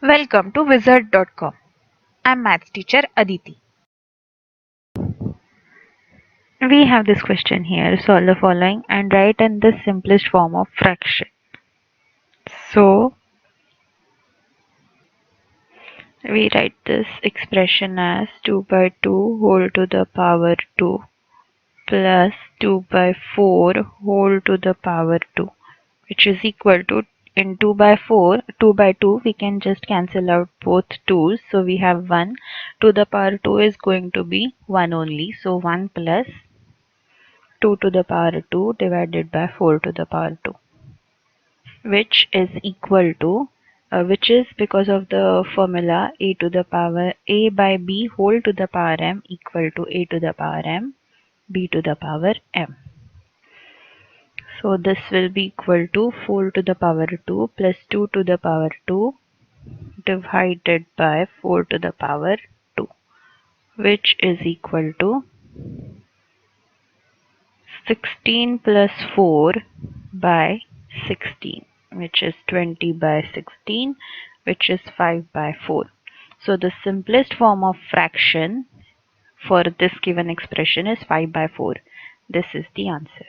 Welcome to wizard.com. I'm maths teacher Aditi. We have this question here. Solve the following and write in the simplest form of fraction. So we write this expression as 2 by 2 whole to the power 2 plus 2 by 4 whole to the power 2, which is equal to, in 2 by 4, 2 by 2 we can just cancel out both 2's, so we have 1. To the power 2 is going to be 1 only, so 1 plus 2 to the power 2 divided by 4 to the power 2, which is equal to, which is because of the formula a to the power a by b whole to the power m equal to a to the power m b to the power m. So this will be equal to 4 to the power 2 plus 2 to the power 2 divided by 4 to the power 2, which is equal to 16 plus 4 by 16, which is 20 by 16, which is 5 by 4. So the simplest form of fraction for this given expression is 5 by 4. This is the answer.